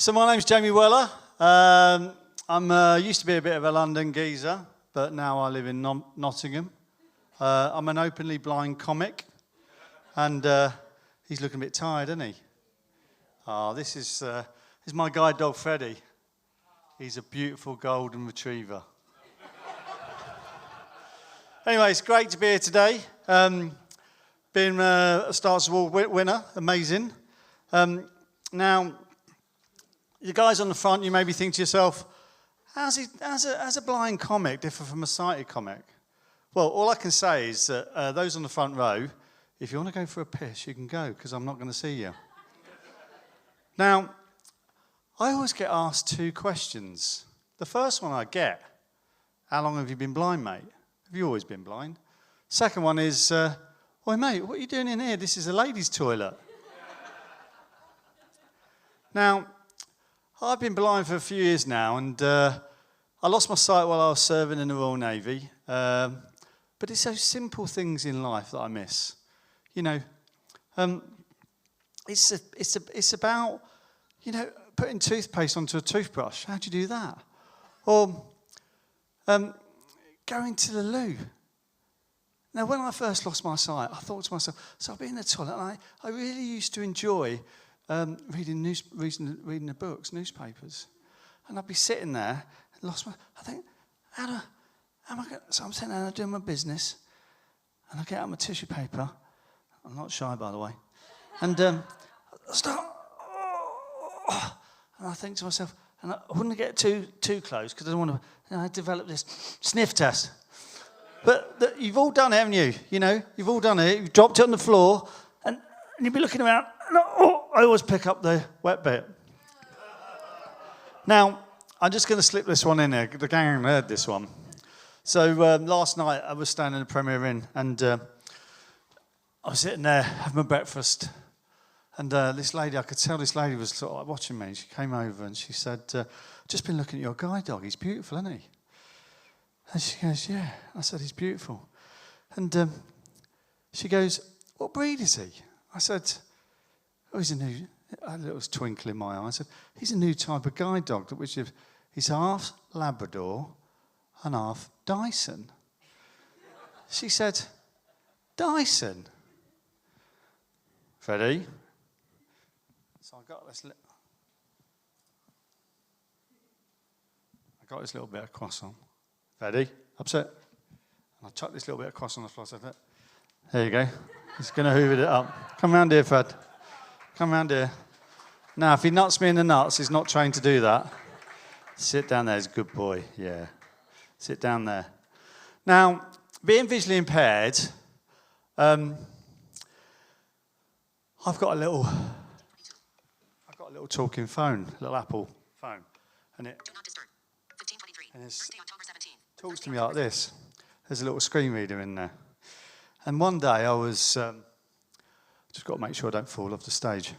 So my name's Jamie Weller. I used to be a bit of a London geezer, but now I live in Nottingham. I'm an openly blind comic, and he's looking a bit tired, isn't he? This is my guide dog, Freddie. He's a beautiful golden retriever. Anyway, it's great to be here today. Being a Stars Award winner, amazing. Now, you guys on the front, you maybe think to yourself, how's a blind comic differ from a sighted comic? Well, all I can say is that those on the front row, if you want to go for a piss, you can go, because I'm not going to see you. Now, I always get asked two questions. The first one I get, how long have you been blind, mate? Have you always been blind? Second one is, oi, mate, what are you doing in here? This is a ladies' toilet. Now, I've been blind for a few years now, and I lost my sight while I was serving in the Royal Navy. But it's those simple things in life that I miss. You know, it's about, you know, putting toothpaste onto a toothbrush. How do you do that? Or going to the loo. Now, when I first lost my sight, I thought to myself, so I'll be in the toilet, and I really used to enjoy reading the books, newspapers. And I'd be sitting there, I think, so I'm sitting there doing my business, and I get out my tissue paper. I'm not shy, by the way. And I start, and I think to myself, and I wouldn't get too close, because I don't want to, I develop this sniff test. But you've all done it, haven't you? You know, you've all done it. You've dropped it on the floor, and you'll be looking around, and I always pick up the wet bit. Now, I'm just going to slip this one in there. The gang heard this one. So last night, I was staying in the Premier Inn, and I was sitting there having my breakfast, and this lady, I could tell this lady was sort of watching me. She came over, and she said, just been looking at your guide dog. He's beautiful, isn't he? And she goes, yeah. I said, he's beautiful. And she goes, what breed is he? I said, oh, he's a new, I had a little twinkle in my eye. I said, he's a new type of guide dog, which he's half Labrador and half Dyson. She said, Dyson? Freddie? So I got this little bit of croissant. Freddie, upset. And I chucked this little bit of croissant on the floor. I said, there you go. He's going to hoover it up. Come round here, Fred. Come round here. Now, if he nuts me in the nuts, he's not trained to do that. Sit down there. He's a good boy. Yeah. Sit down there. Now, being visually impaired, I've got a little talking phone, a little Apple phone, and it talks to me like this. There's a little screen reader in there. And one day I was, just got to make sure I don't fall off the stage.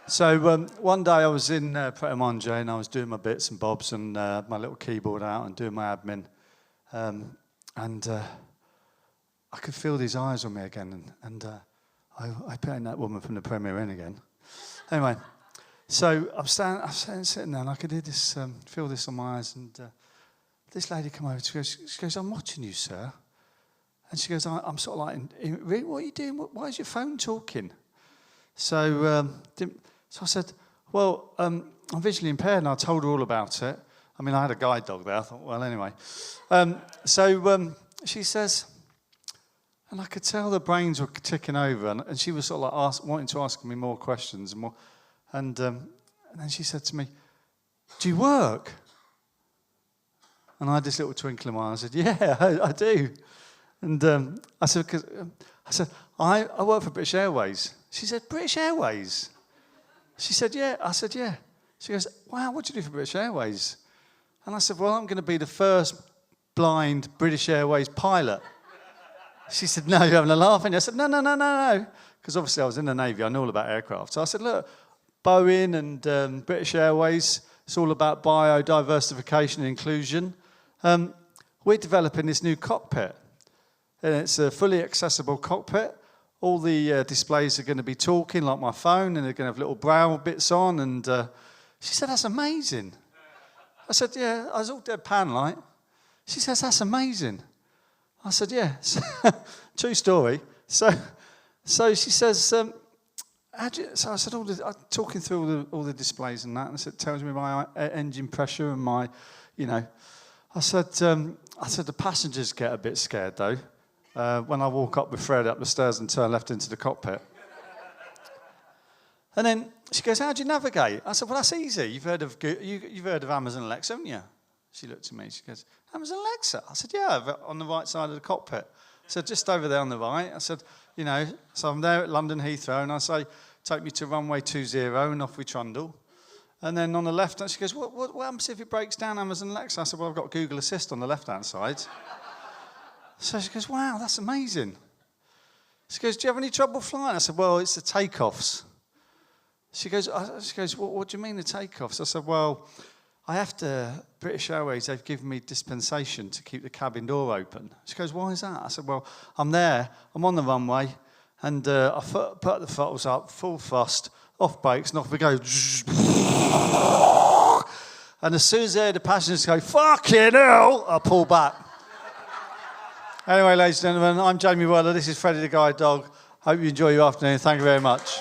So one day I was in Pret a Manger, and I was doing my bits and bobs and my little keyboard out and doing my admin. And I could feel these eyes on me again. And I put in that woman from the Premier Inn again. Anyway, so I'm sitting there, and I could hear this, feel this on my eyes. And this lady came over. She goes, I'm watching you, sir. And she goes, I'm sort of like, what are you doing? Why is your phone talking? So I said, well, I'm visually impaired, and I told her all about it. I mean, I had a guide dog there. I thought, well, anyway. So she says, and I could tell the brains were ticking over, and she was sort of like wanting to ask me more questions and more. And then she said to me, do you work? And I had this little twinkle in my eye. I said, yeah, I do. And I said, I work for British Airways. She said, British Airways? She said, yeah. I said, yeah. She goes, wow, what do you do for British Airways? And I said, well, I'm going to be the first blind British Airways pilot. She said, no, you're having a laugh. And I said, no. Because obviously I was in the Navy. I know all about aircraft. So I said, look, Boeing and British Airways, it's all about biodiversification and inclusion. We're developing this new cockpit. And it's a fully accessible cockpit. All the displays are going to be talking like my phone, and they're going to have little braille bits on. And She said, that's amazing. I said, yeah, I was all deadpan like. She says, that's amazing. I said, yeah. True story. So she says, so I said, I'm talking through all the displays and that, and I said, it tells me my engine pressure and my, I said, the passengers get a bit scared though when I walk up with Freddie up the stairs and turn left into the cockpit. And then she goes, how do you navigate? I said, well, that's easy. You've heard of Amazon Alexa, haven't you? She looked at me. She goes, Amazon Alexa? I said, yeah, on the right side of the cockpit. I said, just over there on the right. I said, so I'm there at London Heathrow, and I say, take me to runway 20, and off we trundle. And then on the left, she goes, what happens if it breaks down, Amazon Alexa? I said, well, I've got Google Assist on the left-hand side. So she goes, wow, that's amazing. She goes, do you have any trouble flying? I said, well, it's the takeoffs. She goes, what do you mean the takeoffs? I said, well, British Airways, they've given me dispensation to keep the cabin door open. She goes, why is that? I said, well, I'm on the runway, and I put the throttles up, full thrust, off brakes, and off we go. And as soon as the passengers go, fucking hell, I pull back. Anyway, ladies and gentlemen, I'm Jamie Weller. This is Freddie the Guide Dog. Hope you enjoy your afternoon. Thank you very much.